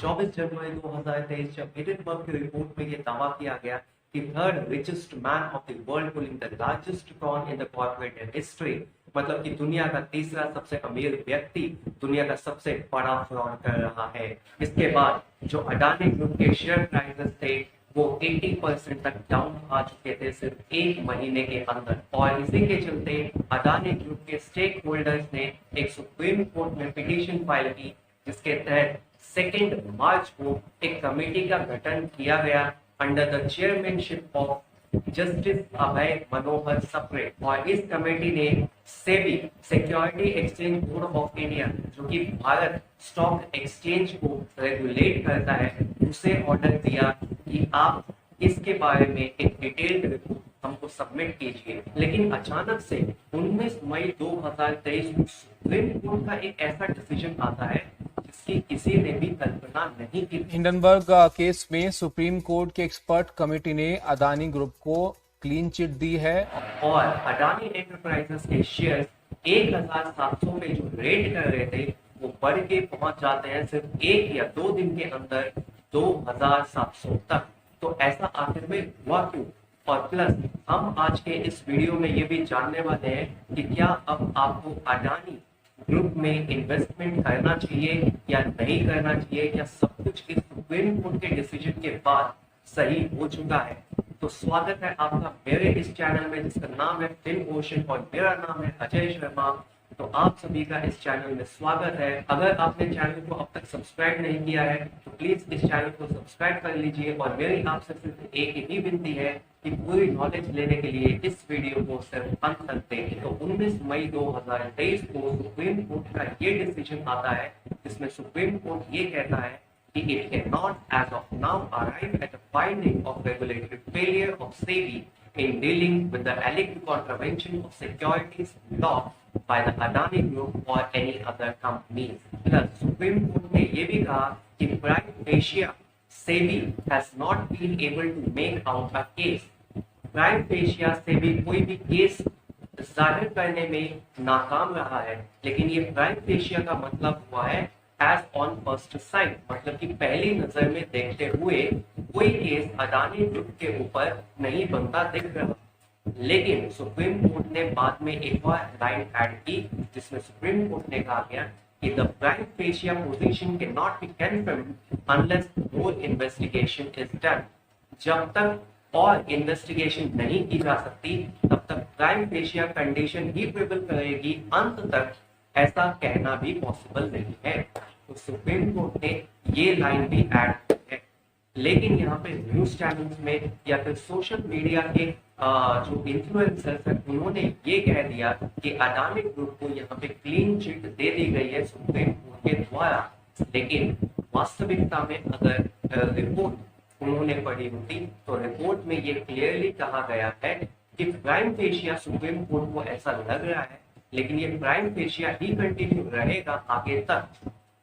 24 जनवरी 2023 जब हिडेनबर्ग की रिपोर्ट में ये दावा किया गया कि third richest man of the world pulling the largest con in the corporate history, मतलब कि दुनिया का तीसरा सबसे अमीर व्यक्ति दुनिया का सबसे बड़ा फ्रॉड कर रहा है। इसके बाद जो अडानी ग्रुप के शेयर प्राइसेस थे वो 80% तक डाउन आ चुके थे सिर्फ एक महीने के अंदर, और इसी के चलते अडानी ग्रुप के स्टेक होल्डर्स ने एक सुप्रीम कोर्ट में पिटीशन फाइल की, जिसके तहत 2 मार्च को एक कमेटी का गठन किया गया under the chairmanship of justice Abhay Manohar Sapre. और इस कमेटी ने SEBI security exchange board of India, जो कि भारत स्टॉक एक्सचेंज को रेगुलेट करता है, उसे ऑर्डर दिया कि आप इसके बारे में एक डिटेल्ड रिपोर्ट हमको सबमिट कीजिए। लेकिन अचानक से 19 मई 2023 को सुप्रीम कोर्ट का एक ऐसा डिसीजन आता है जिसकी किसी ने भी कल्पना नहीं की। हिंडनबर्ग केस में सुप्रीम कोर्ट के एक्सपर्ट कमेटी ने अदानी ग्रुप को क्लीन चिट दी है और अडानी एंटरप्राइजेस के शेयर 1700 में जो रेट कर रहे थे वो बढ़ के पहुंच जाते हैं सिर्फ 1 या 2 दिन के अंदर 2700 तक। तो ऐसा आखिर में हुआ क्यों? और प्लस हम आज के इस वीडियो में ये भी जानने वाले हैं कि क्या अब आपको अडानी ग्रुप में इन्वेस्टमेंट करना चाहिए या नहीं करना चाहिए, क्या सब कुछ इस सुप्रीम कोर्ट के डिसीजन के बाद सही हो चुका है। तो स्वागत है आपका मेरे इस चैनल में जिसका नाम है फिल्म ओशन और मेरा नाम है अजय शर्मा। तो आप सभी का इस चैनल में स्वागत है। अगर आपने चैनल को अब तक सब्सक्राइब नहीं किया है तो प्लीज इस चैनल को सब्सक्राइब कर लीजिए, और मेरी आपसे सिर्फ एक ही विनती है कि पूरी नॉलेज लेने के लिए इस वीडियो को सिर्फ अंत तक देखें। तो 19 मई 2023 को सुप्रीम कोर्ट का ये डिसीजन आता है जिसमें सुप्रीम कोर्ट ये कहता है कि it cannot as of now arrive at a finding of regulatory failure of SEBI in dealing with the alleged contravention of securities law by the Adani Group or any other companies. Plus, Supreme Court ने ये भी कहा कि Prime Asia SEBI has not been able to make out a case. Prime Asia SEBI कोई भी case जाहिर करने में नाकाम रहा है, लेकिन ये प्राइम एशिया का मतलब हुआ है एज ऑन फर्स्ट साइट, मतलब कि पहली नजर में देखते हुए कोई केस अडानी ग्रुप के ऊपर नहीं बनता दिख रहा। लेकिन सुप्रीम कोर्ट ने बाद में एक और लाइन ऐड की जिसमें सुप्रीम कोर्ट ने कहा गया कि the prime fascia position can not be confirmed unless more investigation is done. जब तक और इन्वेस्टिगेशन नहीं की जा सकती तब तक प्राइम फेशिया कंडीशन ही प्रिवेल करेगी, अंत तक ऐसा कहना भी पॉसिबल नहीं है। तो सुप्रीम कोर्ट ने ये लाइन भी ऐड की है। लेकिन यहाँ पे न्यूज चैनल्स में या फिर सोशल मीडिया के जो इन्फ्लुएंसर्स हैं उन्होंने ये कह दिया कि अडानी ग्रुप को यहाँ पे क्लीन चिट दे दी गई है सुप्रीम कोर्ट के द्वारा। लेकिन वास्तविकता में अगर रिपोर्ट उन्होंने पढ़ी होती तो रिपोर्ट में ये क्लियरली कहा गया है कि प्राइम फेशिया सुप्रीम कोर्ट को ऐसा लग रहा है, लेकिन ये प्राइम फेशिया ही कंटिन्यू रहेगा आगे तक,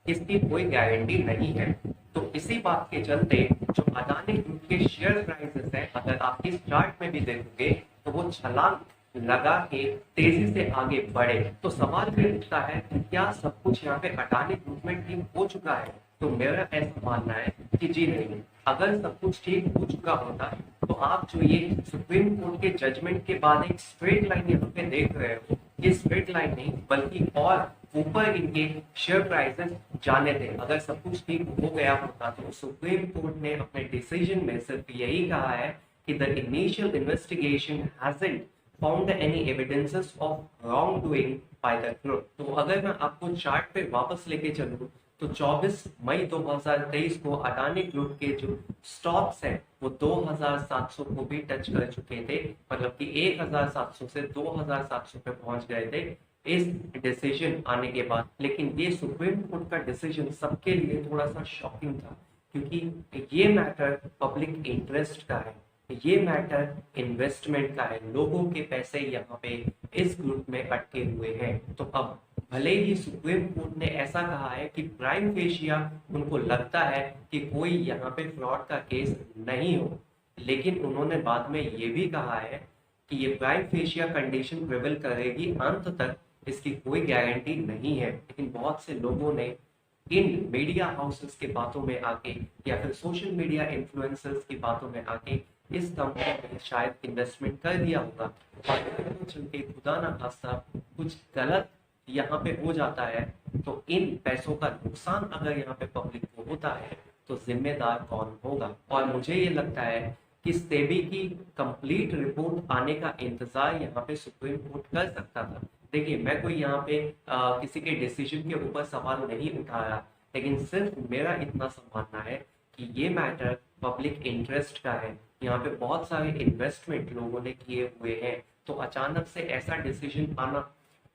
इसकी कोई गारंटी नहीं है। तो इसी बात के चलते जो अडानी ग्रुप के शेयर प्राइसेस हैं, अगर आप इस चार्ट में भी देखोगे तो वो छलांग लगा के तेजी से आगे बढ़े। तो सवाल फिर उठता है कि क्या सब कुछ यहाँ पे अडानी ग्रुप में ठीक हो चुका है? तो मेरा ऐसा मानना है कि जी नहीं। अगर सब कुछ ठीक हो चुका होता तो आप जो ये सुप्रीम कोर्ट के जजमेंट के बाद एक स्ट्रेट लाइन यहाँ पे देख रहे हो, ये स्ट्रेट लाइन नहीं बल्कि और ऊपर इनके शेयर प्राइसेस जाने थे। अगर सब कुछ ठीक हो गया होता तो सुप्रीम कोर्ट ने अपने डिसीजन में सिर्फ यही कहा है कि the initial investigation hasn't found any evidences of wrong doing by the group. तो अगर मैं आपको चार्ट पे वापस लेके चलूं तो 24 मई 2023 को अडानी ग्रुप के जो स्टॉक्स हैं वो 2700 को भी टच कर चुके थे, मतलब कि 1700 से 2700 पे पहुंच गए थे इस डिसीजन आने के बाद। लेकिन ये सुप्रीम कोर्ट का डिसीजन सबके लिए थोड़ा सा शॉकिंग था, क्योंकि ये मैटर पब्लिक इंटरेस्ट का है, ये मैटर इन्वेस्टमेंट का है, लोगों के पैसे यहाँ पे इस ग्रुप में अटके हुए हैं। तो अब भले ही सुप्रीम कोर्ट ने ऐसा कहा है कि प्राइम फेशिया उनको लगता है कि कोई यहाँ पे फ्रॉड का केस नहीं हो, लेकिन उन्होंने बाद में ये भी कहा है कि ये प्राइम फेशिया कंडीशन प्रिवेल करेगी, अंत तक इसकी कोई गारंटी नहीं है। लेकिन बहुत से लोगों ने इन मीडिया हाउसेस की बातों में आके या फिर सोशल मीडिया इन्फ्लुएंसर्स की बातों में आके इस कंपनी में शायद इन्वेस्टमेंट कर दिया होगा, और अगर वो चल के खुदा ना खास्ता कुछ गलत यहाँ पे हो जाता है तो इन पैसों का नुकसान अगर यहाँ पे पब्लिक को होता है तो जिम्मेदार कौन होगा। और मुझे ये लगता है कि सेबी की कंप्लीट रिपोर्ट आने का इंतजार यहाँ पे सुप्रीम कोर्ट कर सकता था। देखिए, मैं कोई यहाँ पे किसी के डिसीजन के ऊपर सवाल नहीं उठा रहा, लेकिन सिर्फ मेरा इतना सा मानना है कि ये मैटर पब्लिक इंटरेस्ट का है। यहाँ पे बहुत सारे इन्वेस्टमेंट लोगों ने किए हुए हैं, तो अचानक से ऐसा डिसीजन आना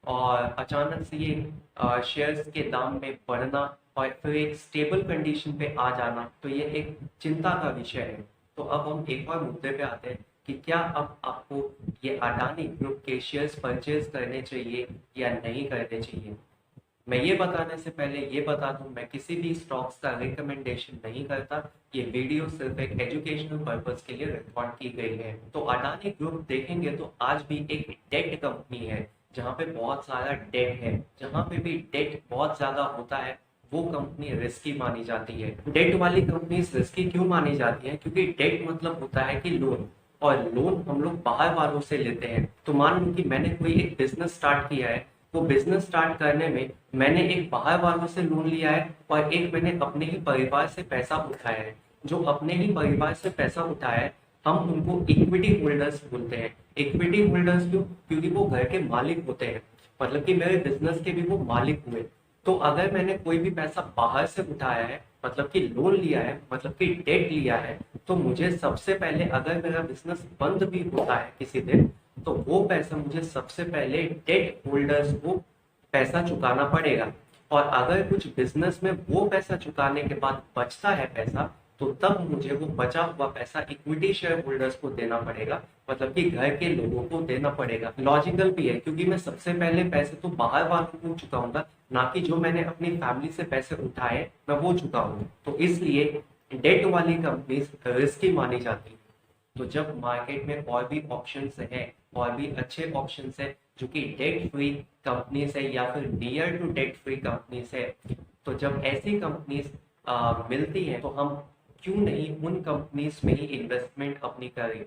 और अचानक से ये शेयर्स के दाम में बढ़ना और फिर एक स्टेबल कंडीशन पे आ जाना, तो ये एक चिंता का विषय है। तो अब हम एक और मुद्दे पे आते हैं कि क्या अब आपको ये अडानी ग्रुप के शेयर्स परचेज करने चाहिए या नहीं करने चाहिए। मैं ये बताने से पहले ये बता दूं, मैं किसी भी स्टॉक्स का रिकमेंडेशन नहीं करता। ये वीडियो सिर्फ एक एजुकेशनल पर्पस के लिए रिकॉर्ड की गई है। तो अडानी ग्रुप देखेंगे तो आज भी एक डेट कंपनी है, जहाँ पे बहुत सारा डेट है। जहाँ पे भी डेट बहुत ज्यादा होता है वो कंपनी रिस्की मानी जाती है। डेट वाली कंपनी रिस्की क्यों मानी जाती है? क्योंकि डेट मतलब होता है कि लोन, और लोन हम लोग बाहर वालों से लेते हैं। तो मान लो कि मैंने कोई एक बिजनेस स्टार्ट किया है, वो बिजनेस स्टार्ट करने में मैंने एक बाहर वालों से लोन लिया है और एक मैंने अपने ही परिवार से पैसा उठाया है। जो अपने ही परिवार से पैसा उठाया है हम उनको इक्विटी होल्डर्स बोलते हैं। इक्विटी होल्डर्स क्यों? क्योंकि वो घर के मालिक होते हैं, मतलब कि मेरे बिजनेस के भी वो मालिक हुए। तो अगर मैंने कोई भी पैसा बाहर से उठाया है, मतलब कि लोन लिया है, मतलब कि डेट लिया है, तो मुझे सबसे पहले, अगर मेरा बिजनेस बंद भी होता है किसी दिन, तो वो पैसा मुझे सबसे पहले डेट होल्डर्स को पैसा चुकाना पड़ेगा। और अगर कुछ बिजनेस में वो पैसा चुकाने के बाद बचता है पैसा, तो तब मुझे वो बचा हुआ पैसा इक्विटी शेयर होल्डर्स को देना पड़ेगा, मतलब कि घर के लोगों को देना पड़ेगा। लॉजिकल भी है, क्योंकि मैं सबसे पहले पैसे तो बाहर वालों को चुकाऊंगा, ना कि जो मैंने अपनी फैमिली से पैसे उठाए मैं वो चुकाऊंगा। तो इसलिए डेट वाली कंपनी रिस्की मानी जाती है। तो जब मार्केट में और भी ऑप्शंस हैं, और भी अच्छे ऑप्शंस हैं जो कि डेट फ्री कंपनीज है या फिर near to debt free companies है, तो जब ऐसी कंपनीज मिलती हैं तो हम क्यों नहीं उन कंपनीज में ही इन्वेस्टमेंट अपनी करें।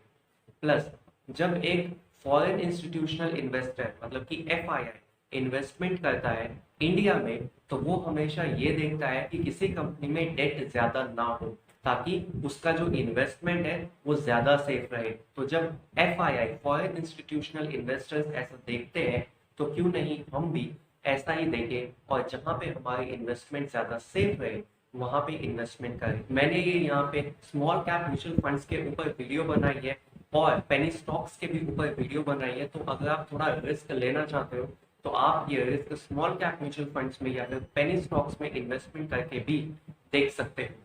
प्लस जब एक फॉरेन इंस्टीट्यूशनल इन्वेस्टर, मतलब कि एफआईआई इन्वेस्टमेंट करता है इंडिया में, तो वो हमेशा ये देखता है कि किसी कंपनी में डेट ज्यादा ना हो, ताकि उसका जो इन्वेस्टमेंट है वो ज्यादा सेफ रहे। तो जब एफआईआई फॉरेन इंस्टीट्यूशनल इन्वेस्टर्स ऐसा देखते हैं, तो क्यों नहीं हम भी ऐसा ही देखें, और जहां पे हमारी इन्वेस्टमेंट ज्यादा सेफ रहे वहां पे इन्वेस्टमेंट करें। मैंने ये यहाँ पे स्मॉल कैप म्यूचुअल फंड्स के ऊपर वीडियो बनाई है और पेनी स्टॉक्स के भी ऊपर वीडियो बनाई है। तो अगर आप थोड़ा रिस्क लेना चाहते हो तो आप ये risk small cap mutual funds में या फिर पेनी स्टॉक्स में इन्वेस्टमेंट करके भी देख सकते हो।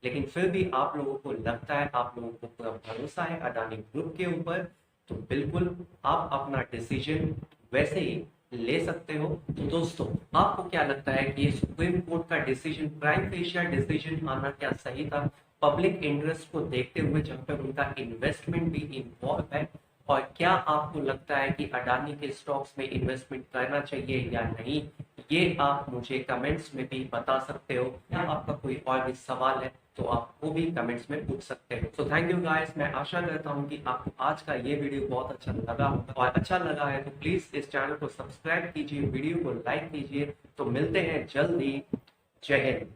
लेकिन फिर भी आप लोगों को लगता है, आप लोगों को पूरा भरोसा है अडानी ग्रुप के ऊपर, तो बिल्कुल आप अपना डिसीजन वैसे ही ले सकते हो। तो दोस्तों, आपको क्या लगता है कि ये सुप्रीम कोर्ट का डिसीजन, प्राइम फेशियल डिसीजन आना क्या सही था पब्लिक इंटरेस्ट को देखते हुए, जहां पर उनका इन्वेस्टमेंट भी इन्वॉल्व है? और क्या आपको लगता है कि अडानी के स्टॉक्स में इन्वेस्टमेंट करना चाहिए या नहीं? ये आप मुझे कमेंट्स में भी बता सकते हो, या आपका कोई और भी सवाल है तो आप वो भी कमेंट्स में पूछ सकते हो। तो थैंक यू गाइस, मैं आशा करता हूँ कि आपको आज का ये वीडियो बहुत अच्छा लगा होगा, और अच्छा लगा है तो प्लीज इस चैनल को सब्सक्राइब कीजिए, वीडियो को लाइक कीजिए। तो मिलते हैं जल्दी। जय हिंद।